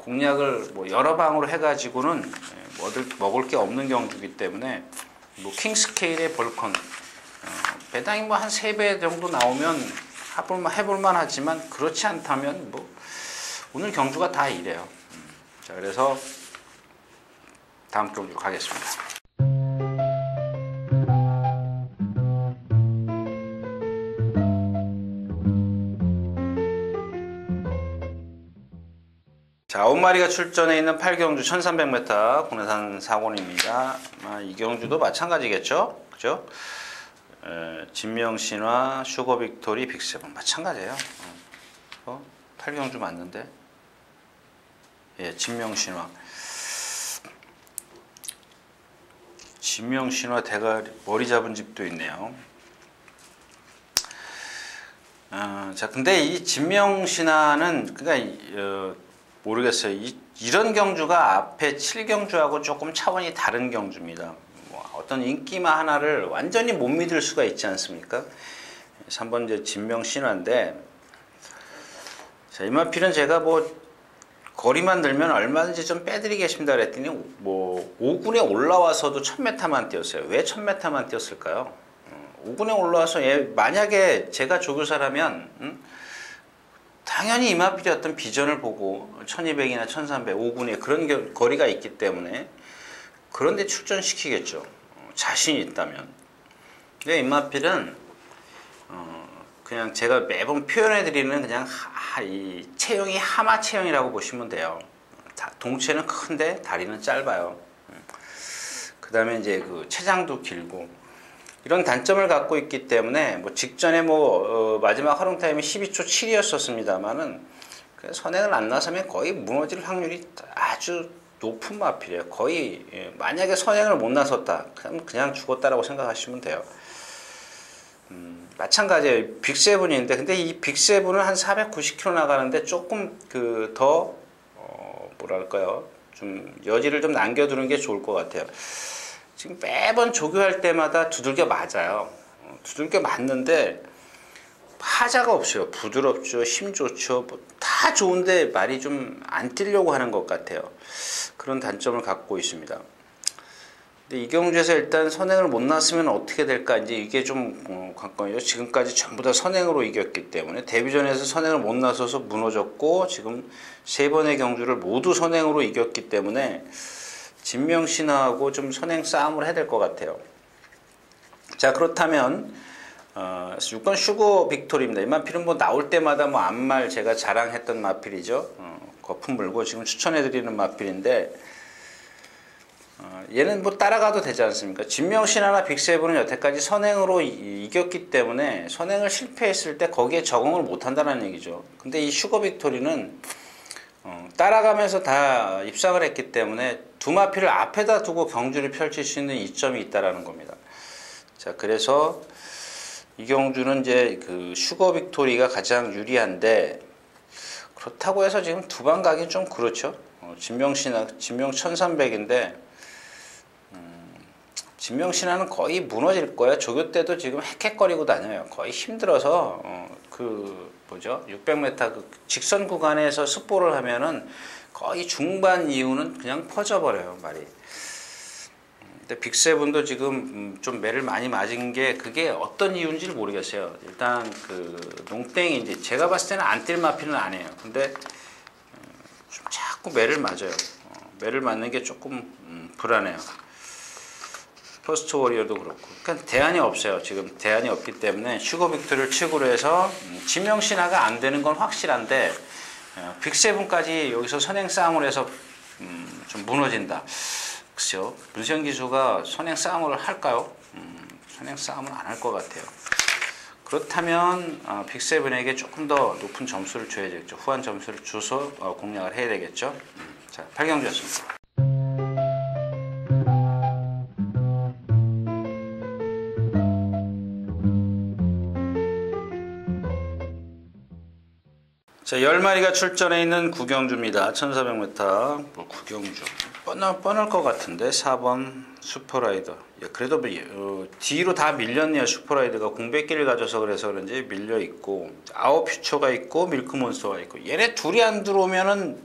공략을 뭐 여러 방으로 해가지고는 먹을 게 없는 경주이기 때문에 뭐 킹 스케일의 볼컨 배당이 뭐 한 3배 정도 나오면 해볼만 하지만 그렇지 않다면 뭐 오늘 경주가 다 이래요. 자, 그래서 다음 경주 가겠습니다. 자, 9마리가 출전해 있는 8경주 1300m 국내산 사고입니다. 이 경주도 마찬가지겠죠? 그죠? 진명신화, 슈거빅토리, 빅세븐 마찬가지예요. 8경주 맞는데? 예, 진명신화. 진명신화 대가리 머리 잡은 집도 있네요. 자, 근데 이 진명신화는 그러니까 모르겠어요. 이런 경주가 앞에 7경주하고 조금 차원이 다른 경주입니다. 어떤 인기마 하나를 완전히 못 믿을 수가 있지 않습니까? 3번 이제 진명신화인데, 자, 이마필은 제가 뭐 거리만 들면 얼마든지 좀 빼드리겠습니다 그랬더니 뭐 5군에 올라와서도 1000m만 뛰었어요. 왜 1000m만 뛰었을까요? 5군에 올라와서 만약에 제가 조교사라면 당연히 이마필이 어떤 비전을 보고 1200이나 1300, 5군에 그런 거리가 있기 때문에 그런데 출전시키겠죠. 자신이 있다면. 근데 이마필은 그냥 제가 매번 표현해드리는 그냥 이 체형이 하마 체형이라고 보시면 돼요. 동체는 큰데 다리는 짧아요. 그 다음에 이제 그 체장도 길고 이런 단점을 갖고 있기 때문에 뭐 직전에 마지막 활용 타임이 12초 7이었었습니다만은 선행을 안 나서면 거의 무너질 확률이 아주 높은 마필이에요. 거의 만약에 선행을 못 나섰다 그냥 죽었다라고 생각하시면 돼요. 마찬가지예요. 빅세븐인데 근데 이 빅세븐은 한 490km 나가는데 조금 더 뭐랄까요, 좀 여지를 좀 남겨두는 게 좋을 것 같아요. 지금 매번 조교할 때마다 두들겨 맞아요. 두들겨 맞는데 하자가 없어요. 부드럽죠, 힘 좋죠, 다 좋은데 말이 좀 안 뛰려고 하는 것 같아요. 그런 단점을 갖고 있습니다. 근데 이 경주에서 일단 선행을 못 났으면 어떻게 될까, 이제 이게 좀 관건이죠. 지금까지 전부 다 선행으로 이겼기 때문에 데뷔전에서 선행을 못 나서서 무너졌고 지금 3번의 경주를 모두 선행으로 이겼기 때문에 진명신화하고 좀 선행 싸움을 해야 될 것 같아요. 자, 그렇다면 6번 슈거 빅토리입니다. 이 마필은 뭐 나올 때마다 뭐 앞말 제가 자랑했던 마필이죠. 거품 물고 지금 추천해드리는 마필인데 얘는 뭐 따라가도 되지 않습니까? 진명신화나 빅세븐은 여태까지 선행으로 이겼기 때문에 선행을 실패했을 때 거기에 적응을 못한다는 얘기죠. 근데 이 슈거 빅토리는 따라가면서 다 입상을 했기 때문에 두 마필을 앞에다 두고 경주를 펼칠 수 있는 이점이 있다라는 겁니다. 자, 그래서 이 경주는 이제 그 슈거 빅토리가 가장 유리한데 그렇다고 해서 지금 두 방 가긴 좀 그렇죠. 진명 1300인데 진명신화는 거의 무너질 거야. 조교 때도 지금 헥헥거리고 다녀요. 거의 힘들어서 600m 그 직선 구간에서 습보를 하면은 거의 중반 이후는 그냥 퍼져버려요, 말이. 근데 빅세븐도 지금 좀 매를 많이 맞은 게 그게 어떤 이유인지 모르겠어요. 일단 농땡이 이제 제가 봤을 때는 안 뛸 마필은 아니에요. 근데 좀 자꾸 매를 맞아요. 매를 맞는 게 조금 불안해요. 퍼스트 워리어도 그렇고. 그러니까 대안이 없어요. 지금 대안이 없기 때문에 슈거 빅토리를 치고로 해서 진명신화가 안 되는 건 확실한데 빅세븐까지 여기서 선행 싸움을 해서 좀 무너진다. 글쎄요. 문세영 기수가 선행 싸움을 할까요? 선행 싸움은 안 할 것 같아요. 그렇다면 빅세븐에게 조금 더 높은 점수를 줘야겠죠. 후한 점수를 줘서 공략을 해야 되겠죠. 자, 8경주였습니다. 자, 10마리가 출전해 있는 구경주입니다. 1400m 구경주. 뻔할 것 같은데 4번 슈퍼라이더. 그래도 뒤로 다 밀렸네요. 슈퍼라이더가 공백기를 가져서 그래서 그런지 밀려 있고 아웃 퓨처가 있고 밀크몬스터가 있고 얘네 둘이 안 들어오면은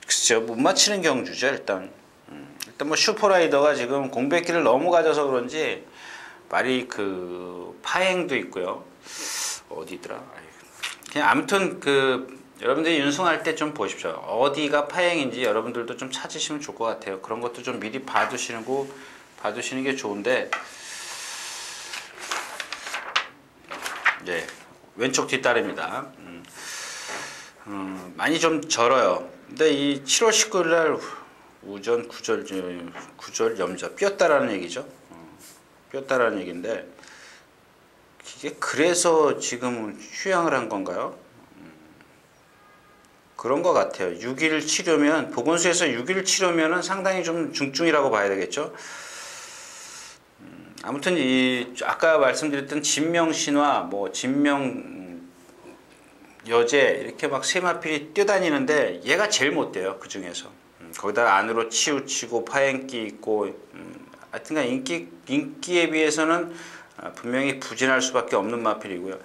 글쎄요, 못 맞히는 경주죠. 일단 뭐 슈퍼라이더가 지금 공백기를 너무 가져서 그런지 말이 그 파행도 있고요. 어디더라? 그냥 아무튼 여러분들이 윤승할 때 좀 보십시오. 어디가 파행인지 여러분들도 좀 찾으시면 좋을 것 같아요. 그런 것도 좀 미리 봐두시는 게 좋은데, 네, 왼쪽 뒷다리입니다. 많이 좀 절어요. 근데 이 7월 19일 날 우전 구절 염자 뼈다라는 얘기죠. 뼈다라는 얘기인데, 이게 그래서 지금 휴양을 한 건가요? 그런 것 같아요. 6일 치료면, 보건소에서 6일 치료면은 상당히 좀 중증이라고 봐야 되겠죠. 아무튼 아까 말씀드렸던 진명신화, 뭐 진명 여제 이렇게 막 세마필이 뛰어다니는데 얘가 제일 못 돼요. 그 중에서. 거기다 안으로 치우치고 파행기 있고, 하여튼간 인기에 비해서는 분명히 부진할 수밖에 없는 마필이고요.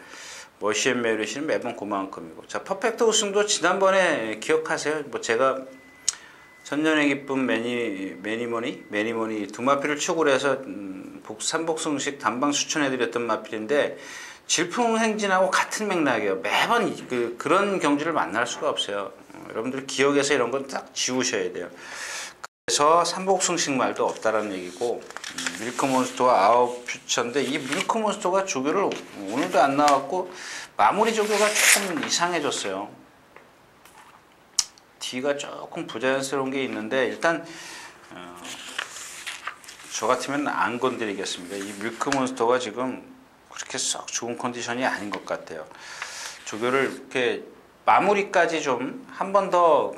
머시앤 메리시는 매번 그만큼이고. 자, 퍼펙트 우승도 지난번에 기억하세요? 뭐 제가 천년의 기쁨 매니머니 두 마필을 축으로 해서 삼복승식 단방 추천해드렸던 마필인데, 질풍행진하고 같은 맥락이에요. 매번 그런 경주를 만날 수가 없어요. 여러분들 기억에서 이런 건 딱 지우셔야 돼요. 그래서 삼복승식 말도 없다라는 얘기고, 밀크몬스터와 아웃퓨처인데, 이 밀크몬스터가 조교를 오늘도 안 나왔고 마무리 조교가 조금 이상해졌어요. 뒤가 조금 부자연스러운 게 있는데, 일단 저 같으면 안 건드리겠습니다. 이 밀크몬스터가 지금 그렇게 썩 좋은 컨디션이 아닌 것 같아요. 조교를 이렇게 마무리까지 좀 한 번 더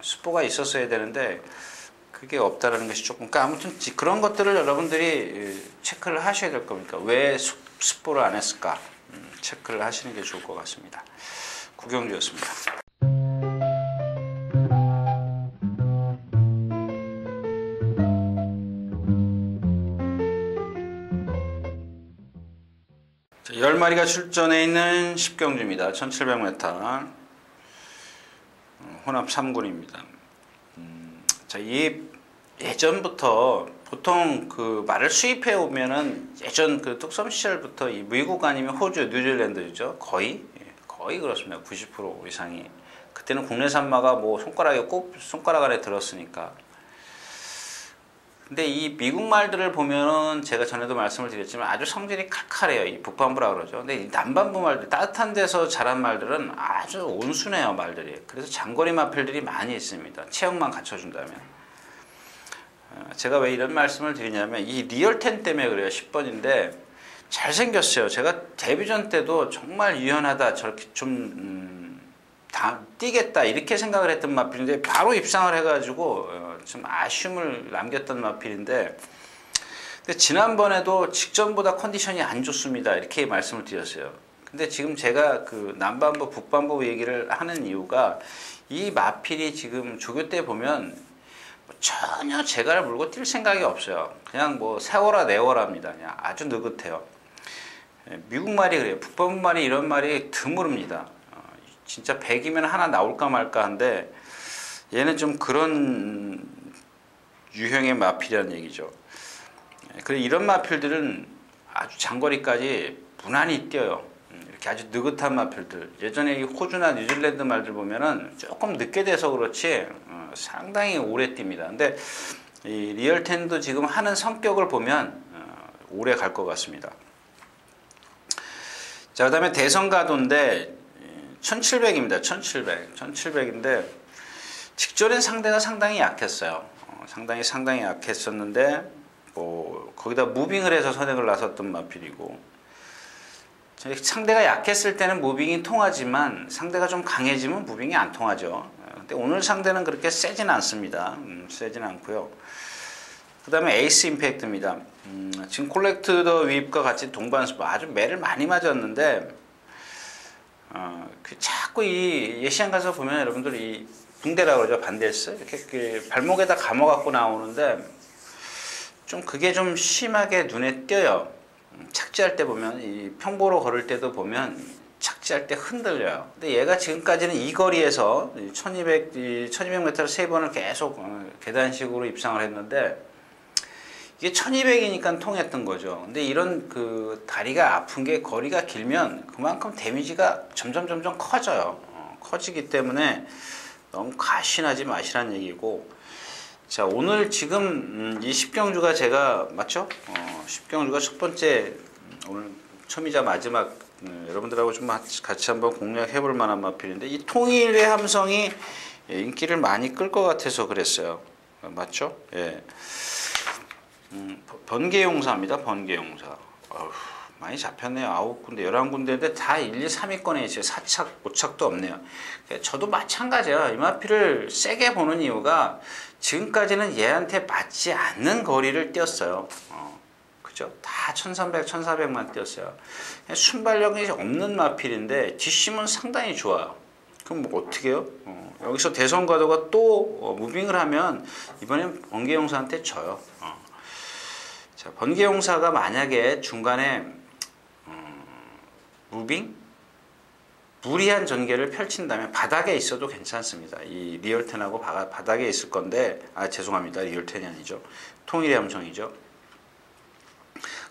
스포가 있었어야 되는데 그게 없다라는 것이 조금, 그러니까 아무튼 그런 것들을 여러분들이 체크를 하셔야 될 겁니까? 왜 스포를 안 했을까? 체크를 하시는 게 좋을 것 같습니다. 구경주였습니다. 자, 10마리가 출전해 있는 10경주입니다. 1700m 혼합 3군입니다. 자, 예전부터 보통 말을 수입해 오면은 예전 뚝섬 시절부터 이 미국 아니면 호주, 뉴질랜드죠. 거의 그렇습니다. 90% 이상이. 그때는 국내산 마가 뭐 손가락 안에 들었으니까. 근데 이 미국 말들을 보면은 제가 전에도 말씀을 드렸지만 아주 성질이 칼칼해요. 이 북반부라 그러죠. 근데 이 남반부 말들, 따뜻한 데서 자란 말들은 아주 온순해요, 말들이. 그래서 장거리 마필들이 많이 있습니다. 체형만 갖춰준다면. 제가 왜 이런 말씀을 드리냐면 이 리얼10 때문에 그래요. 10번인데 잘생겼어요. 제가 데뷔전 때도 정말 유연하다, 저렇게 좀 뛰겠다 이렇게 생각을 했던 마필인데 바로 입상을 해가지고 좀 아쉬움을 남겼던 마필인데, 근데 지난번에도 직전보다 컨디션이 안 좋습니다 이렇게 말씀을 드렸어요. 근데 지금 제가 남반부 북반부 얘기를 하는 이유가 이 마필이 지금 조교 때 보면 전혀 재갈을 물고 뛸 생각이 없어요. 그냥 뭐 세워라 내워라입니다. 그냥 아주 느긋해요. 미국 말이 그래요. 북반부 말이 이런 말이 드물습니다. 진짜 100이면 하나 나올까 말까 한데 얘는 좀 그런 유형의 마필이라는 얘기죠. 그래서 이런 마필들은 아주 장거리까지 무난히 뛰어요. 이렇게 아주 느긋한 마필들. 예전에 이 호주나 뉴질랜드 말들 보면은 조금 늦게 돼서 그렇지 상당히 오래 뜁니다. 근데 이 리얼10도 지금 하는 성격을 보면 오래 갈 것 같습니다. 자, 그 다음에 대성가도인데 1700입니다. 1700인데 직전엔 상대가 상당히 약했어요. 상당히 약했었는데 뭐 거기다 무빙을 해서 선행을 나섰던 마필이고, 상대가 약했을 때는 무빙이 통하지만 상대가 좀 강해지면 무빙이 안 통하죠. 근데 오늘 상대는 그렇게 세진 않습니다. 세진 않고요. 그 다음에 에이스 임팩트입니다. 지금 콜렉트 더 윕과 같이 동반수 아주 매를 많이 맞았는데 자꾸 이 예시장 가서 보면 여러분들 이 붕대라고 그러죠. 반데스 이렇게 발목에다 감아 갖고 나오는데 좀 그게 좀 심하게 눈에 띄어요. 착지할 때 보면 이 평보로 걸을 때도 보면 낚시할 때 흔들려요. 근데 얘가 지금까지는 이 거리에서 1200m를 세 번을 계속 계단식으로 입상을 했는데 이게 1200이니까 통했던 거죠. 근데 이런 그 다리가 아픈 게 거리가 길면 그만큼 데미지가 점점 커져요. 커지기 때문에 너무 과신하지 마시라는 얘기고, 자 오늘 지금 이 10경주가 제가 맞죠? 10경주가 첫 번째 오늘 처음이자 마지막 여러분들하고 좀 같이 한번 공략해 볼 만한 마필인데, 이 통일의 함성이 인기를 많이 끌 것 같아서 그랬어요. 맞죠? 예. 번개용사입니다. 번개용사. 많이 잡혔네요. 9군데, 11군데인데 다 1, 2, 3위권에 있어요. 4착, 5착도 없네요. 저도 마찬가지예요. 이 마필을 세게 보는 이유가 지금까지는 얘한테 맞지 않는 거리를 뛰었어요. 그죠? 다 1300, 1400만 뛰었어요. 순발력이 없는 마필인데 뒷심은 상당히 좋아요. 그럼 뭐 어떻게 해요? 여기서 대선과도가 또 무빙을 하면 이번엔 번개용사한테 져요. 자, 번개용사가 만약에 중간에 무빙? 무리한 전개를 펼친다면 바닥에 있어도 괜찮습니다. 이 리얼텐하고 바닥에 있을 건데, 죄송합니다. 리얼텐이 아니죠. 통일의 함성이죠.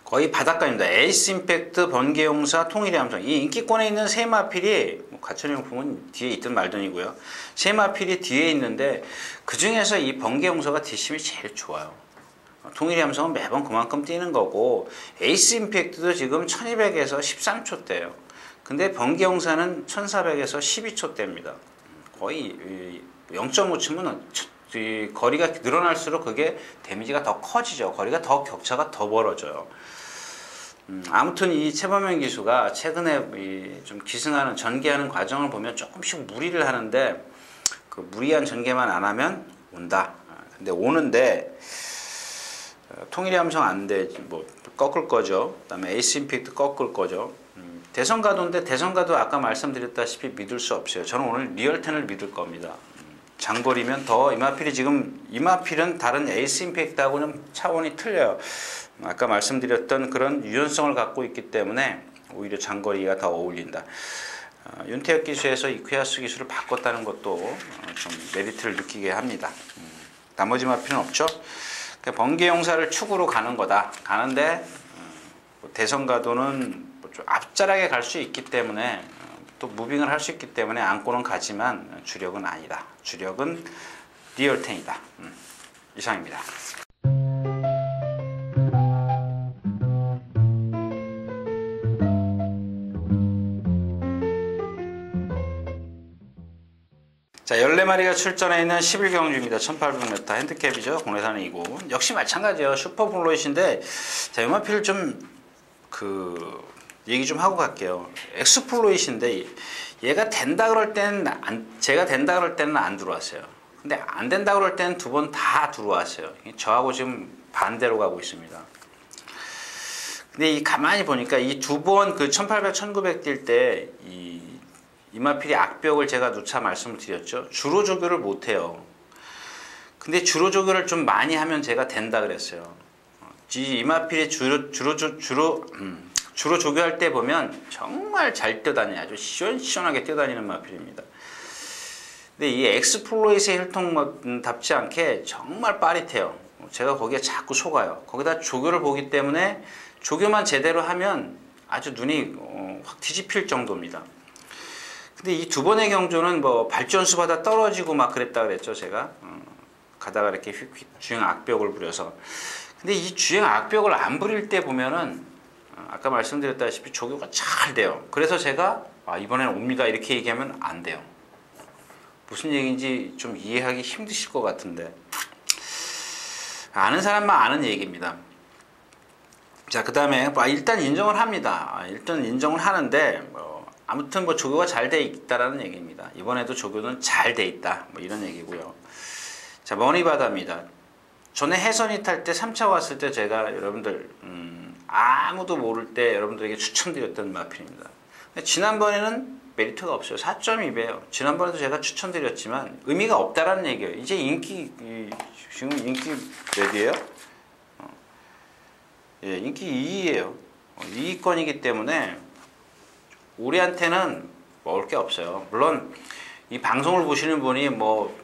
거의 바닥감입니다. 에이스 임팩트, 번개용사, 통일의 함성. 이 인기권에 있는 세 마필이, 가천용품은 뒤에 있든 말든이고요. 세 마필이 뒤에 있는데 그 중에서 이 번개용사가 뒷심이 제일 좋아요. 통일의 함성은 매번 그만큼 뛰는 거고, 에이스 임팩트도 지금 1200에서 13초대예요. 근데 번개용사는 1400에서 12초대입니다. 거의 0.5초면 거리가 늘어날수록 그게 데미지가 더 커지죠. 거리가 더 격차가 더 벌어져요. 아무튼 이 최범현 기수가 최근에 좀 기승하는 전개하는 과정을 보면 조금씩 무리를 하는데, 그 무리한 전개만 안 하면 온다. 근데 오는데 통일의 함성 안 돼. 뭐 꺾을 거죠. 그다음에 에이스 임팩트 꺾을 거죠. 대선가도인데 대선가도 아까 말씀드렸다시피 믿을 수 없어요. 저는 오늘 리얼텐을 믿을 겁니다. 장거리면 더 이마필이 지금 이마필은 다른 에이스 임팩트하고는 차원이 틀려요. 아까 말씀드렸던 그런 유연성을 갖고 있기 때문에 오히려 장거리가 더 어울린다. 윤태혁 기수에서 이퀴아스 기수를 바꿨다는 것도 좀 메리트를 느끼게 합니다. 나머지 마필은 없죠. 번개용사를 축으로 가는 거다. 가는데 대선가도는 좀 앞자락에 갈 수 있기 때문에 또 무빙을 할 수 있기 때문에 안고는 가지만 주력은 아니다. 주력은 리얼텐이다. 이상입니다. 자, 14마리가 출전해 있는 11경주입니다. 1800m 핸드캡이죠. 국내산은 이고. 역시 마찬가지예요. 슈퍼플로잇인데, 자, 요마필 얘기 좀 하고 갈게요. 엑스플로잇인데, 얘가 된다 그럴 때는, 제가 된다 그럴 때는 안 들어왔어요. 근데 안 된다 그럴 때는 두 번 다 들어왔어요. 저하고 지금 반대로 가고 있습니다. 근데 가만히 보니까 이 두 번 1800, 1900 뛸 때, 이마필이 악벽을 제가 누차 말씀을 드렸죠. 주로 조교를 못해요. 근데 주로 조교를 좀 많이 하면 제가 된다 그랬어요. 이마필이 주로 조교할 때 보면 정말 잘 뛰어다녀요. 아주 시원시원하게 뛰어다니는 마필입니다. 근데 이 엑스플로잇의 혈통답지 않게 정말 빠릿해요. 제가 거기에 자꾸 속아요. 거기다 조교를 보기 때문에 조교만 제대로 하면 아주 눈이 확 뒤집힐 정도입니다. 근데 이 두 번의 경주는 뭐 발전수마다 떨어지고 막 그랬다 그랬죠. 제가 가다가 이렇게 주행 악벽을 부려서. 근데 이 주행 악벽을 안 부릴 때 보면은 아까 말씀드렸다시피 조교가 잘 돼요. 그래서 제가 이번에는 옵니다 이렇게 얘기하면 안 돼요. 무슨 얘기인지 좀 이해하기 힘드실 것 같은데, 아는 사람만 아는 얘기입니다. 자, 그 다음에 일단 인정을 합니다. 일단 인정을 하는데 아무튼 조교가 잘 돼 있다라는 얘기입니다. 이번에도 조교는 잘 돼 있다. 이런 얘기고요. 자, 머니바다입니다. 전에 해선이 탈 때 3차 왔을 때 제가 여러분들 아무도 모를 때 여러분들에게 추천드렸던 마필입니다. 지난번에는 메리트가 없어요. 4.2배예요. 지난번에도 제가 추천드렸지만 의미가 없다라는 얘기예요. 이제 지금 인기 몇이에요? 인기 2위예요. 2위권이기 때문에 우리한테는 먹을 게 없어요. 물론 이 방송을 보시는 분이 뭐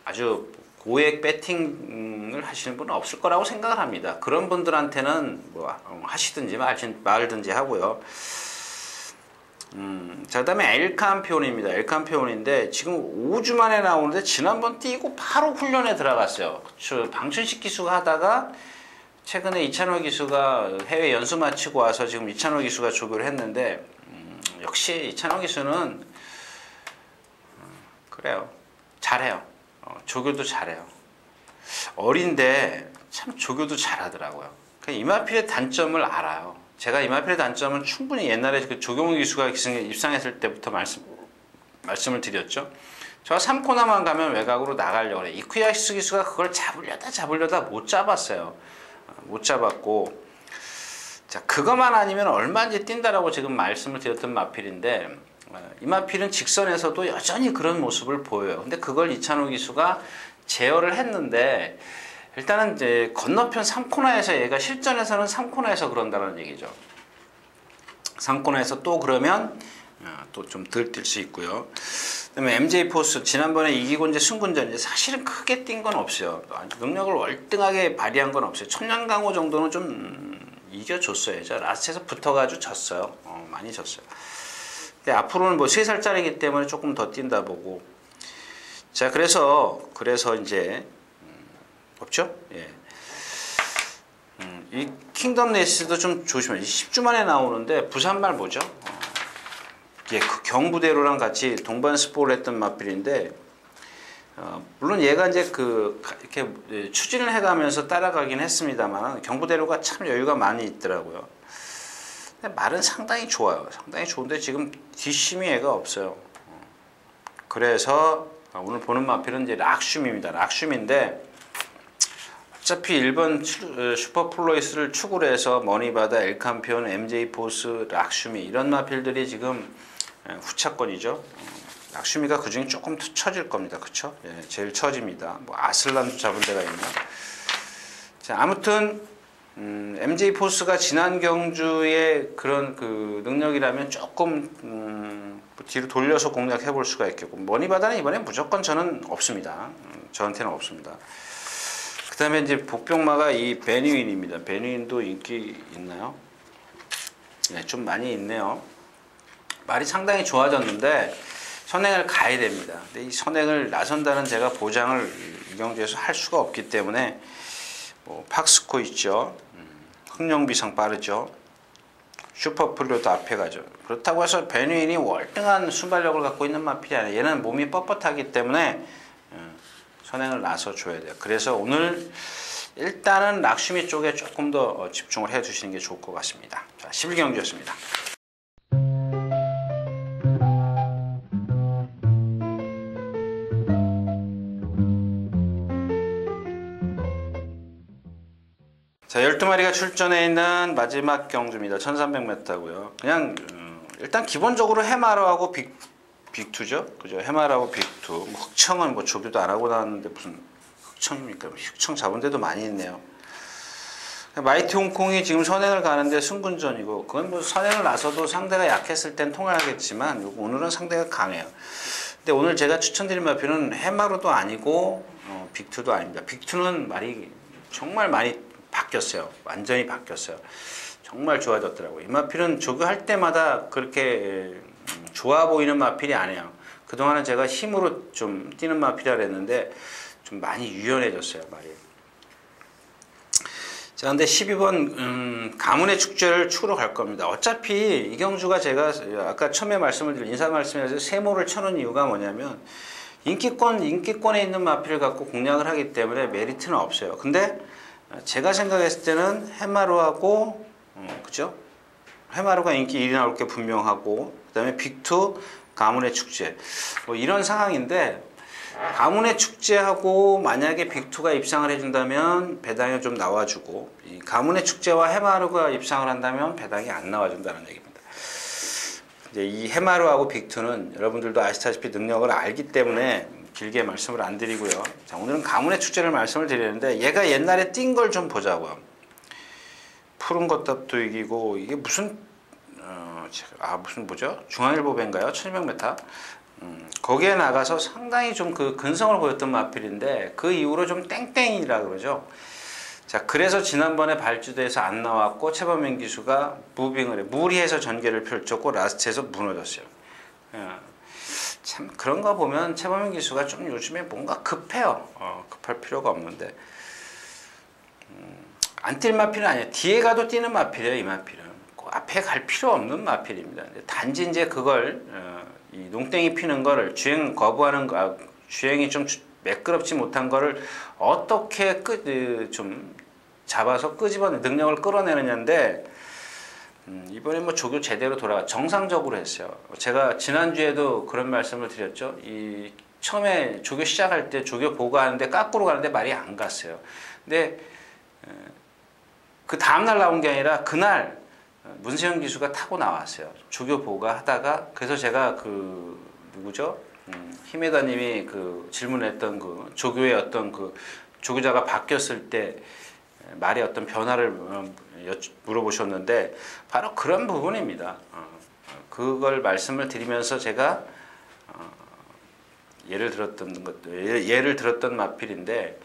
아주 고액 배팅을 하시는 분은 없을 거라고 생각을 합니다. 그런 분들한테는 뭐 하시든지 말든지 하고요. 자, 그다음에 엘캄피온입니다. 엘캄피온인데 지금 5주 만에 나오는데 지난번 뛰고 바로 훈련에 들어갔어요. 방춘식 기수가 하다가 최근에 이찬호 기수가 해외 연수 마치고 와서 지금 이찬호 기수가 조교를 했는데 역시 이찬호 기수는 그래요. 잘해요. 조교도 잘해요. 어린데 참 조교도 잘하더라고요. 이마필의 단점을 알아요. 제가 이마필의 단점은 충분히 옛날에 그 조경훈 기수가 입상했을 때부터 말씀을 드렸죠. 저 3코너만 가면 외곽으로 나가려고 그래. 이쿠야스 기수가 그걸 잡으려다 못 잡았어요. 못 잡았고, 자, 그것만 아니면 얼마든지 뛴다라고 지금 말씀을 드렸던 마필인데, 이 마필은 직선에서도 여전히 그런 모습을 보여요. 근데 그걸 이찬호 기수가 제어를 했는데, 일단은 이제 건너편 3코너에서 얘가 실전에서는 3코너에서 그런다는 얘기죠. 3코너에서 또 그러면 또 좀 덜 뛸 수 있고요. 그다음에 MJ 포스 지난번에 이기고 이제 승군전 이제 사실은 크게 뛴 건 없어요. 능력을 월등하게 발휘한 건 없어요. 천년강호 정도는 좀 이겨줬어요. 저 라스트에서 붙어가지고 졌어요. 많이 졌어요. 근데 앞으로는 뭐 3살짜리이기 때문에 조금 더 뛴다 보고. 자, 그래서 이제 없죠? 예. 이 킹덤 레이스도 좀 조심해요. 10주 만에 나오는데 부산말 뭐죠? 예, 그 경부대로랑 같이 동반 스포를 했던 마필인데 물론 얘가 이제 이렇게 추진을 해가면서 따라가긴 했습니다만 경부대로가 참 여유가 많이 있더라고요. 근데 말은 상당히 좋아요. 상당히 좋은데 지금 뒷심이 얘가 없어요. 그래서 오늘 보는 마필은 이제 락슘입니다. 락슘인데 어차피 일본 슈퍼플로이스를 축으로 해서 머니바다, 엘캄피온, MJ 포스, 락슈미 이런 마필들이 지금 후차권이죠. 락슈미가 그 중에 조금 처질 겁니다. 그쵸? 예, 제일 처집니다. 뭐 아슬란도 잡은 데가 있나? 자, 아무튼 MJ 포스가 지난 경주의 그런 그 능력이라면 조금 뒤로 돌려서 공략해 볼 수가 있겠고, 머니바다는 이번에 무조건 저는 없습니다. 저한테는 없습니다. 그 다음에 이제 복병마가 이 베니윈입니다. 베니윈도 인기 있나요? 네, 좀 많이 있네요. 말이 상당히 좋아졌는데 선행을 가야 됩니다. 근데 이 선행을 나선다는 제가 보장을 이 경주에서 할 수가 없기 때문에 뭐 팍스코 있죠. 흥룡비상 빠르죠. 슈퍼플로도 앞에 가죠. 그렇다고 해서 베니윈이 월등한 순발력을 갖고 있는 마필이 아니에요. 얘는 몸이 뻣뻣하기 때문에 선행을 나서 줘야 돼요. 그래서 오늘 일단은 락슈미 쪽에 조금 더 집중을 해 주시는 게 좋을 것 같습니다. 자, 11경주였습니다. 자, 12마리가 출전해 있는 마지막 경주입니다. 1300m고요. 그냥 일단 기본적으로 해마로하고 빅2죠. 그죠? 해마라고 빅2. 뭐 흑청은 뭐 조교도 안 하고 나왔는데 무슨 흑청입니까? 흑청 잡은 데도 많이 있네요. 마이티 홍콩이 지금 선행을 가는데 승군전이고, 그건 뭐 선행을 나서도 상대가 약했을 땐 통할하겠지만 오늘은 상대가 강해요. 근데 오늘 제가 추천드린 마필은 해마로도 아니고 빅2도 아닙니다. 빅2는 말이 정말 많이 바뀌었어요. 완전히 바뀌었어요. 정말 좋아졌더라고요. 이 마필은 조교할 때마다 그렇게 좋아 보이는 마필이 아니에요. 그동안은 제가 힘으로 좀 뛰는 마필이라 그랬는데 좀 많이 유연해졌어요, 말이. 자, 근데 12번 가문의 축제를 축으로 갈 겁니다. 어차피 이경주가 제가 아까 처음에 말씀을 드린 인사 말씀에서 세모를 쳐놓은 이유가 뭐냐면 인기권에 있는 마필을 갖고 공략을 하기 때문에 메리트는 없어요. 근데 제가 생각했을 때는 해마루하고 그죠? 해마루가 인기 1위 나올 게 분명하고, 그 다음에 빅2 가문의 축제 뭐 이런 상황인데, 가문의 축제하고 만약에 빅2가 입상을 해준다면 배당이 좀 나와주고, 이 가문의 축제와 해마루가 입상을 한다면 배당이 안 나와준다는 얘기입니다. 이제 이 해마루하고 빅2는 여러분들도 아시다시피 능력을 알기 때문에 길게 말씀을 안 드리고요. 자, 오늘은 가문의 축제를 말씀을 드리는데 얘가 옛날에 뛴 걸 좀 보자고요. 푸른 겉답도 이기고, 이게 무슨 무슨 뭐죠? 중앙일보배인가요? 1200m. 거기에 나가서 상당히 좀 그 근성을 보였던 마필인데 그 이후로 좀 땡땡이라 그러죠. 자, 그래서 지난번에 발주대에서 안 나왔고 최범민 기수가 무리해서 전개를 펼쳤고 라스트에서 무너졌어요. 참 그런 거 보면 최범민 기수가 좀 요즘에 뭔가 급해요. 급할 필요가 없는데 안 뛸 마필은 아니에요. 뒤에 가도 뛰는 마필이에요. 이 마필은 꼭 앞에 갈 필요 없는 마필입니다. 단지 이제 그걸 이 농땡이 피는 거를 주행 거부하는 거, 주행이 좀 매끄럽지 못한 거를 어떻게 좀 잡아서 끄집어내 능력을 끌어내느냐인데 이번에 뭐 조교 제대로 정상적으로 했어요. 제가 지난주에도 그런 말씀을 드렸죠. 이 처음에 조교 시작할 때 조교 보고하는데 까꾸로 가는데 말이 안 갔어요. 근데 그 다음날 나온 게 아니라 그날 문세영 기수가 타고 나왔어요. 조교 보고가 하다가 그래서 제가 그 누구죠? 히메다님이 그 질문했던 그 조교의 어떤 그 조교자가 바뀌었을 때 말의 어떤 변화를 물어보셨는데 바로 그런 부분입니다. 그걸 말씀을 드리면서 제가 예를 들었던 마필인데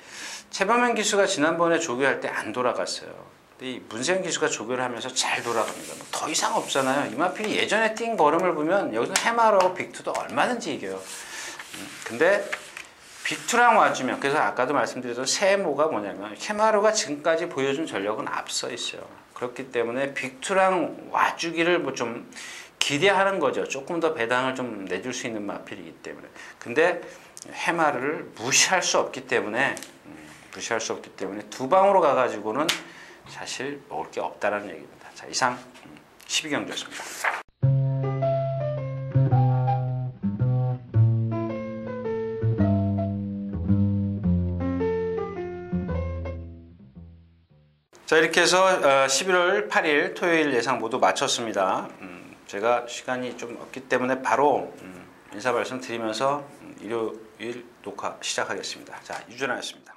최범현 기수가 지난번에 조교할 때 안 돌아갔어요. 근데 이 문세영 기수가 조교를 하면서 잘 돌아갑니다. 뭐 더 이상 없잖아요. 이 마필이 예전에 뛴 걸음을 보면 여기서 해마라고 빅투도 얼마든지 이겨요. 근데 빅투랑 와주면 그래서 아까도 말씀드렸던 세모가 뭐냐면 해마루가 지금까지 보여준 전력은 앞서 있어요. 그렇기 때문에 빅투랑 와주기를 뭐 좀 기대하는 거죠. 조금 더 배당을 좀 내줄 수 있는 마필이기 때문에. 근데 해마루를 무시할 수 없기 때문에 두 방으로 가가지고는 사실 먹을 게 없다라는 얘기입니다. 자, 이상 12경주였습니다. 자, 이렇게 해서 11월 8일 토요일 예상 모두 마쳤습니다. 제가 시간이 좀 없기 때문에 바로 인사 말씀 드리면서 일요일 녹화 시작하겠습니다. 자, 유준하였습니다.